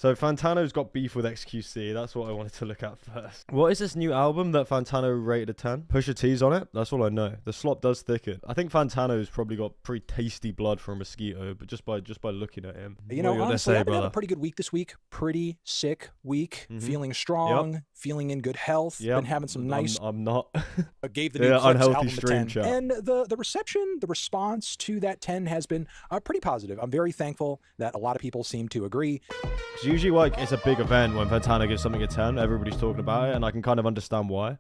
So Fantano's got beef with XQC. That's what I wanted to look at first. What is this new album that Fantano rated a 10? Pusha T's on it? That's all I know. The slop does thicken. I think Fantano's probably got pretty tasty blood from Mosquito, but just by looking at him. You know, honestly, I've had a pretty good week this week. Pretty sick week. Feeling strong, feeling in good health. Been having some nice... I'm not. Gave the new Clips album a 10. Chat. And the reception, the response to that 10 has been pretty positive. I'm very thankful that a lot of people seem to agree. It's usually like it's a big event when Fantano gives something a 10. Everybody's talking about it, and I can kind of understand why.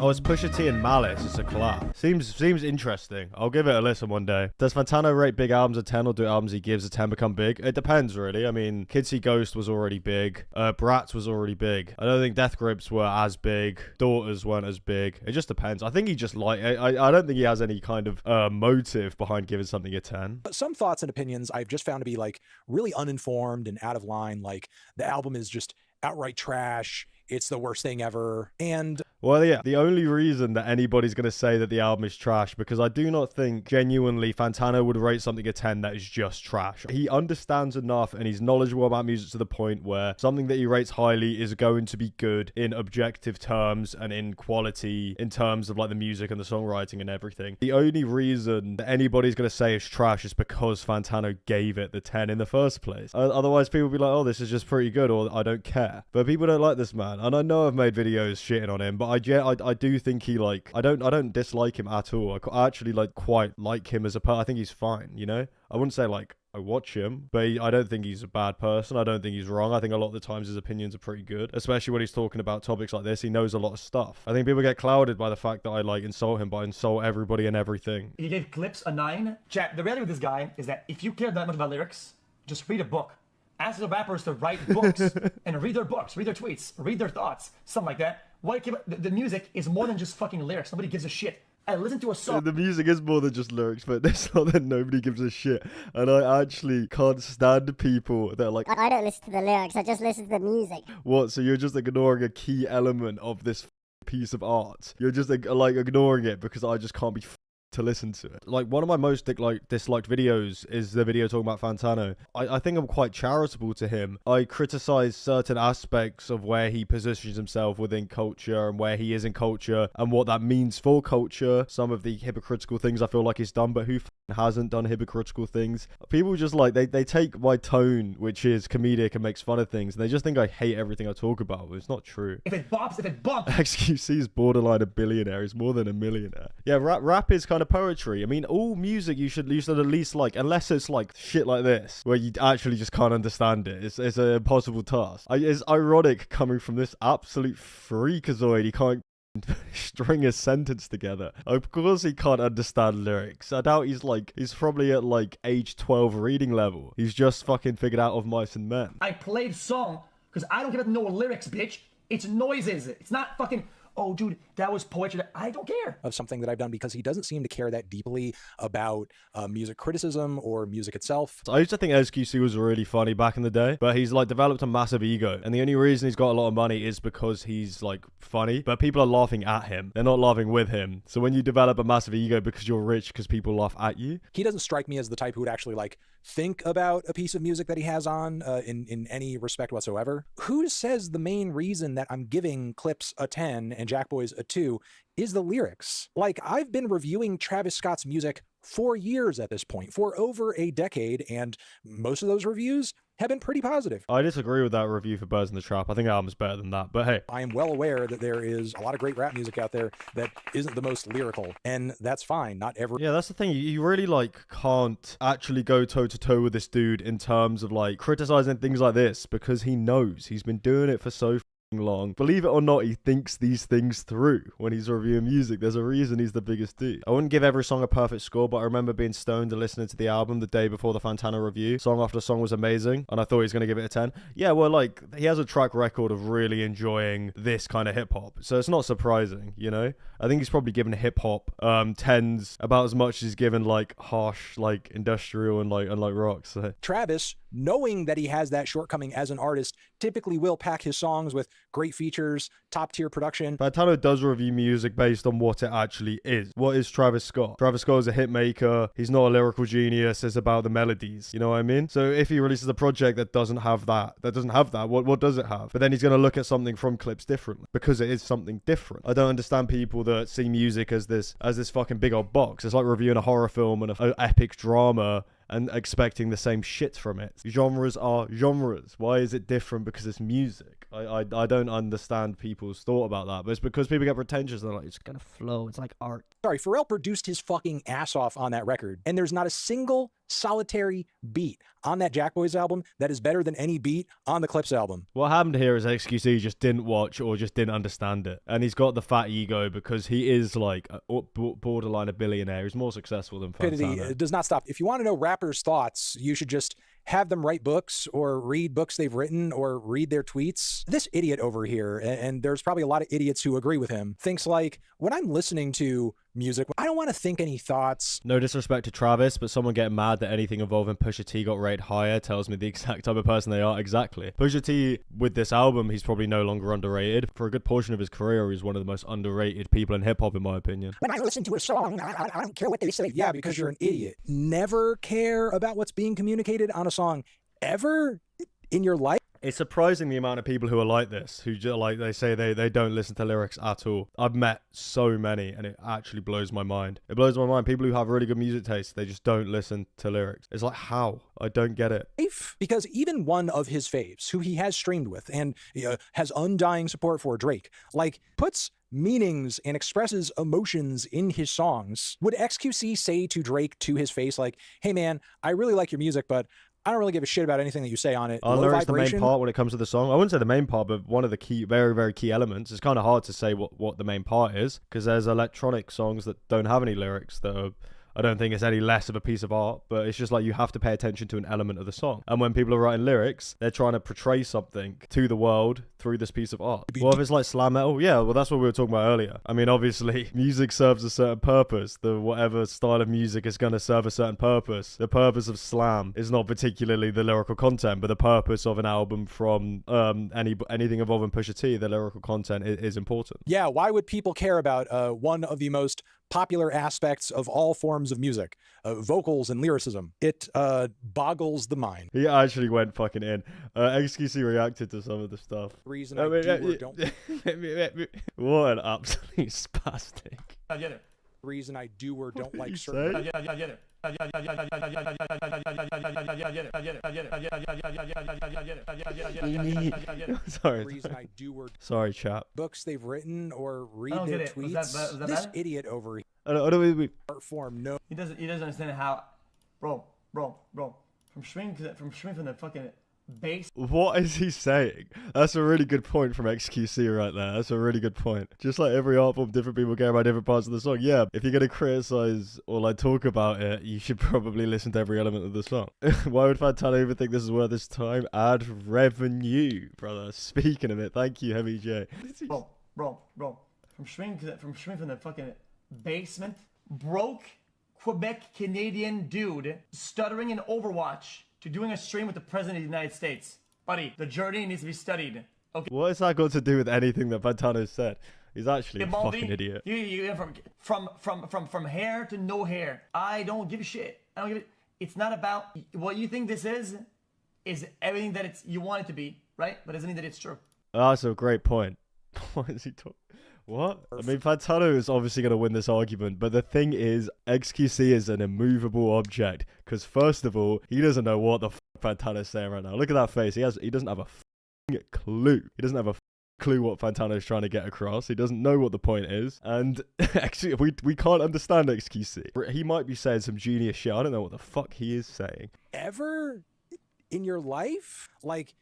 Oh, it's Pusha T and Malice. It's a collab. Seems interesting. I'll give it a listen one day. Does Fantano rate big albums a 10 or do albums he gives a 10 become big? It depends, really. I mean, Kids See Ghost was already big. Bratz was already big. I don't think Death Grips were as big. Daughters weren't as big. It just depends. I think he just like... I don't think he has any kind of motive behind giving something a 10. Some thoughts and opinions I've just found to be like really uninformed and out of line. Like the album is just outright trash. It's the worst thing ever. And well, yeah, the only reason that anybody's going to say that the album is trash, because I do not think genuinely Fantano would rate something a 10 that is just trash. He understands enough and he's knowledgeable about music to the point where something that he rates highly is going to be good in objective terms and in quality in terms of like the music and the songwriting and everything. The only reason that anybody's going to say it's trash is because Fantano gave it the 10 in the first place. Otherwise, people would be like, oh, this is just pretty good, or I don't care. But people don't like this man. And I know I've made videos shitting on him, but I do think he like, I don't dislike him at all. I actually like quite like him as a person. I think he's fine, you know? I wouldn't say like I watch him, but I don't think he's a bad person. I don't think he's wrong. I think a lot of the times his opinions are pretty good, especially when he's talking about topics like this. He knows a lot of stuff. I think people get clouded by the fact that I like insult him, but I insult everybody and everything. He gave Clips a 9. Chat, the reality with this guy is that if you care that much about lyrics, just read a book. Ask the rappers to write books and read their books, read their tweets, read their thoughts, something like that. The music is more than just fucking lyrics. Nobody gives a shit. I listen to a song. The music is more than just lyrics, but it's not that nobody gives a shit. And I actually can't stand people that are like, I don't listen to the lyrics, I just listen to the music. What? So you're just ignoring a key element of this piece of art? You're just like ignoring it because I just can't be to listen to it. Like one of my most disliked videos is the video talking about Fantano. I think I'm quite charitable to him. I criticize certain aspects of where he positions himself within culture and where he is in culture and what that means for culture. Some of the hypocritical things I feel like he's done, but who hasn't done hypocritical things? People just like they take my tone, which is comedic, and makes fun of things, and they just think I hate everything I talk about, but it's not true. If it bops, if it bumps. XQC is borderline a billionaire. He's more than a millionaire. Yeah, rap is kind of poetry. I mean, all music you should at least like, unless it's like shit like this where you actually just can't understand it. It's an impossible task. It's ironic coming from this absolute freakazoid. He can't string a sentence together. Of course he can't understand lyrics. I doubt he's probably at like age 12 reading level. He's just fucking figured out Of Mice and Men. I played song because I don't care about no lyrics, bitch. It's noises. It's not fucking, oh, dude, that was poetry. I don't care. Of something that I've done because he doesn't seem to care that deeply about music criticism or music itself. So I used to think XQC was really funny back in the day, but he's like developed a massive ego. And the only reason he's got a lot of money is because he's like funny, but people are laughing at him. They're not laughing with him. So when you develop a massive ego because you're rich because people laugh at you. He doesn't strike me as the type who would actually like think about a piece of music that he has on in any respect whatsoever. Who says the main reason that I'm giving Clips a 10 and Jack Boys a 2 is the lyrics? Like, I've been reviewing Travis Scott's music for years at this point, for over a decade, and most of those reviews have been pretty positive. I disagree with that review for Birds in the Trap. I think the album's better than that, but hey. I am well aware that there is a lot of great rap music out there that isn't the most lyrical, and that's fine. Not every... Yeah, that's the thing. You really, like, can't actually go toe-to-toe with this dude in terms of, like, criticizing things like this because he knows. He's been doing it for so long. Believe it or not, he thinks these things through when he's reviewing music. There's a reason he's the biggest dude. I wouldn't give every song a perfect score, but I remember being stoned and listening to the album the day before the Fantano review. Song after song was amazing, and I thought he was going to give it a 10. Yeah, well, like, he has a track record of really enjoying this kind of hip-hop, so it's not surprising, you know? I think he's probably given hip-hop 10s about as much as he's given, like, harsh, like, industrial and like rock, so. Travis, knowing that he has that shortcoming as an artist, typically will pack his songs with great features, top tier production. Fantano does review music based on what it actually is. What is Travis Scott? Travis Scott is a hit maker. He's not a lyrical genius. It's about the melodies. You know what I mean? So if he releases a project that doesn't have that, what does it have? But then he's going to look at something from clips differently because it is something different. I don't understand people that see music as this fucking big old box. It's like reviewing a horror film and an epic drama and expecting the same shit from it. Genres are genres. Why is it different because it's music? I don't understand people's thought about that, but it's because people get pretentious and they're like, it's gonna flow, it's like art. Sorry, Pharrell produced his fucking ass off on that record, and there's not a single solitary beat on that Jack Boys album that is better than any beat on the Clips album. What happened here is XQC just didn't watch or just didn't understand it. And he's got the fat ego because he is like borderline a billionaire. He's more successful than Fantano. It does not stop. If you want to know rappers' thoughts, you should just have them write books or read books they've written or read their tweets. This idiot over here, and there's probably a lot of idiots who agree with him, thinks like, when I'm listening to music, I don't want to think any thoughts. No disrespect to Travis, but someone getting mad that anything involving Pusha T got rated higher tells me the exact type of person they are. Exactly. Pusha T, with this album, he's probably no longer underrated. For a good portion of his career, he's one of the most underrated people in hip-hop, in my opinion. When I listen to a song, I don't care what they say. Yeah, because you're an idiot. Never care about what's being communicated on a song ever in your life. It's surprising the amount of people who are like this, who just, like, they say they don't listen to lyrics at all. I've met so many, and it actually blows my mind. It blows my mind. People who have really good music taste, they just don't listen to lyrics. It's like, how? I don't get it. Because even one of his faves, who he has streamed with and has undying support for, Drake, like, puts meanings and expresses emotions in his songs. Would XQC say to Drake to his face, like, hey man, I really like your music, but I don't really give a shit about anything that you say on it. Lyrics the main part when it comes to the song. I wouldn't say the main part, but one of the key, very, very key elements. It's kind of hard to say what the main part is, because there's electronic songs that don't have any lyrics that are, I don't think it's any less of a piece of art, but it's just like you have to pay attention to an element of the song. And when people are writing lyrics, they're trying to portray something to the world through this piece of art. Well, if it's like slam metal, yeah, well, that's what we were talking about earlier. I mean, obviously, music serves a certain purpose. Whatever style of music is going to serve a certain purpose. The purpose of slam is not particularly the lyrical content, but the purpose of an album from anything involving Pusha T, the lyrical content is important. Yeah, why would people care about one of the most popular aspects of all forms of music, vocals and lyricism? It boggles the mind. He actually went fucking in. XQC reacted to some of the stuff. Reason I do or don't. What an absolute spastic. I get it. Reason I do or don't like certain. I get it. Sorry. Reason I do or sorry, chap. books they've written or read I don't their get it. Was tweets. that This better? idiot over here. Art form, no. He doesn't understand how, bro. From swinging from the fucking base. What is he saying? That's a really good point from XQC right there. That's a really good point. Just like every art form, different people care about different parts of the song. Yeah, if you're going to criticize or like talk about it, you should probably listen to every element of the song. Why would Fantano even think this is worth his time? Ad revenue, brother. Speaking of it, thank you, Heavy J. Bro. From swinging from the fucking basement, broke Quebec Canadian dude stuttering in Overwatch to doing a stream with the President of the United States. Buddy, the journey needs to be studied. Okay. What has that got to do with anything that Fantano said? He's actually a Baldy, fucking idiot. You from hair to no hair. I don't give a shit. I don't give it. It's not about what you think this is everything that you want it to be, right? But doesn't mean that it's true. That's a great point. What is he talking? What? I mean, Fantano is obviously going to win this argument, but the thing is, XQC is an immovable object. Because first of all, he doesn't know what the Fantano's saying right now. Look at that face. He doesn't have a clue. He doesn't have a clue what Fantano's trying to get across. He doesn't know what the point is. And actually, we can't understand XQC. He might be saying some genius shit. I don't know what the fuck he is saying. Ever in your life? Like,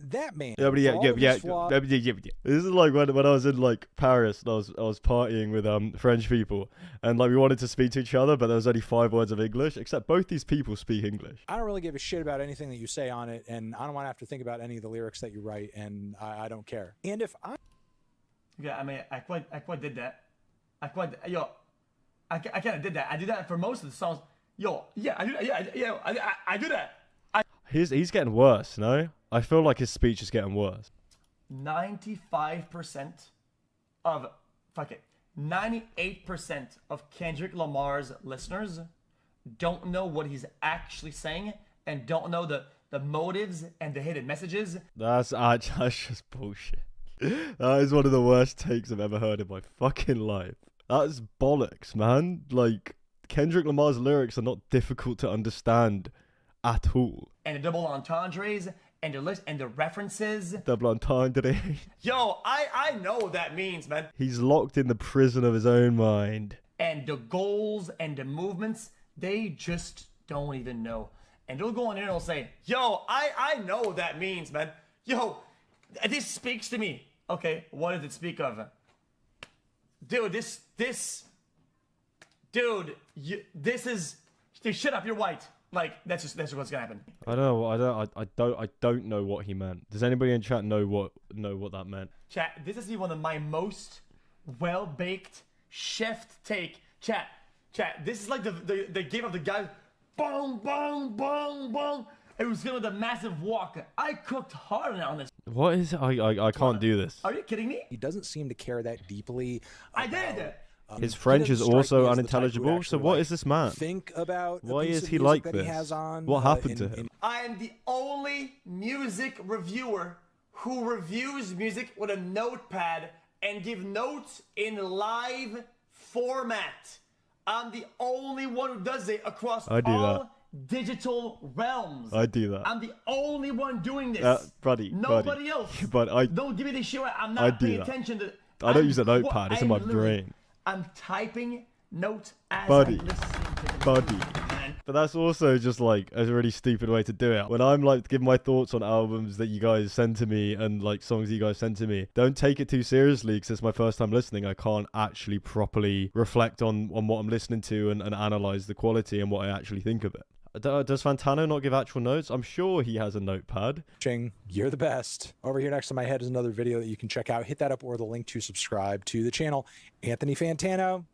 that man. Yeah. This is like when I was in like Paris and I was partying with French people, and like we wanted to speak to each other, but there was only 5 words of English, except both these people speak English. I don't really give a shit about anything that you say on it, and I don't want to have to think about any of the lyrics that you write, and I don't care. And if I I mean, I quite did that. I kind of did that. I do that for most of the songs. I do that. I do that. He's getting worse, no? I feel like his speech is getting worse. 95% of, fuck it, 98% of Kendrick Lamar's listeners don't know what he's actually saying and don't know the motives and the hidden messages. That's just bullshit. That is one of the worst takes I've ever heard in my fucking life. That's bollocks, man. Like, Kendrick Lamar's lyrics are not difficult to understand at all. And the double entendres and the list and the references. Double entendre. Yo, I know what that means, man. He's locked in the prison of his own mind. And the goals and the movements, they just don't even know. And they'll go on there and they'll say, yo, I know what that means, man. Yo, this speaks to me. Okay, what does it speak of? Dude, this is, dude, shut up, you're white. Like, that's just what's gonna happen. I don't know what he meant. Does anybody in chat know what that meant? Chat, this is one of my most well-baked, chefed take. Chat, this is like the game of the guy, boom, boom, boom, boom. It was gonna the massive walk. I cooked hard on this. What is it? I can't do this. Are you kidding me? He doesn't seem to care that deeply. I did. His French he is doesn't strike also me as the type who would unintelligible. So actually, what like, is this man? Think about Why a piece is of he music like that this? He has on, What happened to him? I am the only music reviewer who reviews music with a notepad and give notes in live format. I'm the only one who does it across I do all that. digital realms. I do that. I'm the only one doing this. Buddy. Nobody else. But Don't give me this shit. I'm I not do paying that. attention to. I don't use a notepad. It's in my brain. I'm typing notes as Buddy. I'm listening to the Buddy. music, man. But that's also just like a really stupid way to do it. When I'm like giving my thoughts on albums that you guys send to me and like songs you guys send to me, don't take it too seriously because it's my first time listening. I can't actually properly reflect on what I'm listening to and analyze the quality and what I actually think of it. Does Fantano not give actual notes? I'm sure he has a notepad. Ching, you're the best. Over here next to my head is another video that you can check out. Hit that up or the link to subscribe to the channel. Anthony Fantano,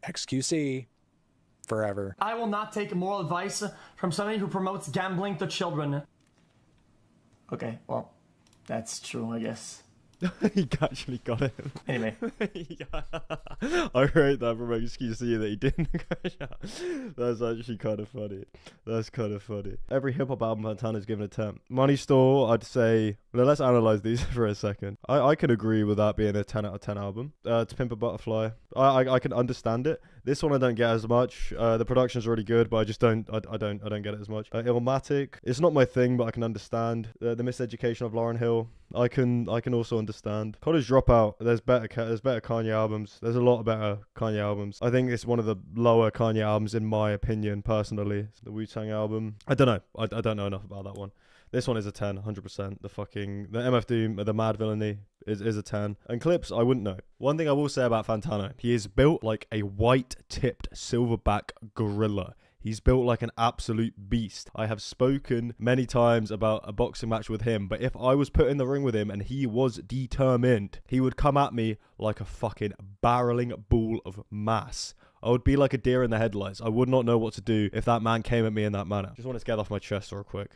XQC, forever. I will not take moral advice from somebody who promotes gambling to children. Okay, well, that's true, I guess. He actually got it. Anyway. Yeah. I rate that from XQC that he didn't. That's actually kind of funny. That's kind of funny. Every hip hop album Fantano's given a 10. Money Store, I'd say. Well, let's analyze these for a second. I can agree with that being a 10 out of 10 album. To Pimp a Butterfly, I can understand it. This one I don't get as much. The production's really good, but I just don't get it as much. Illmatic, it's not my thing, but I can understand. The Miseducation of Lauryn Hill, I can also understand. College Dropout, there's better Kanye albums. There's a lot of better Kanye albums. I think it's one of the lower Kanye albums in my opinion, personally. The Wu-Tang album, I don't know. I don't know enough about that one. This one is a 10, 100%. The MF Doom, the Mad Villainy is a 10. And Clips, I wouldn't know. One thing I will say about Fantano, he is built like a white-tipped silverback gorilla. He's built like an absolute beast. I have spoken many times about a boxing match with him, but if I was put in the ring with him and he was determined, he would come at me like a fucking barreling ball of mass. I would be like a deer in the headlights. I would not know what to do if that man came at me in that manner. Just want to get off my chest real quick.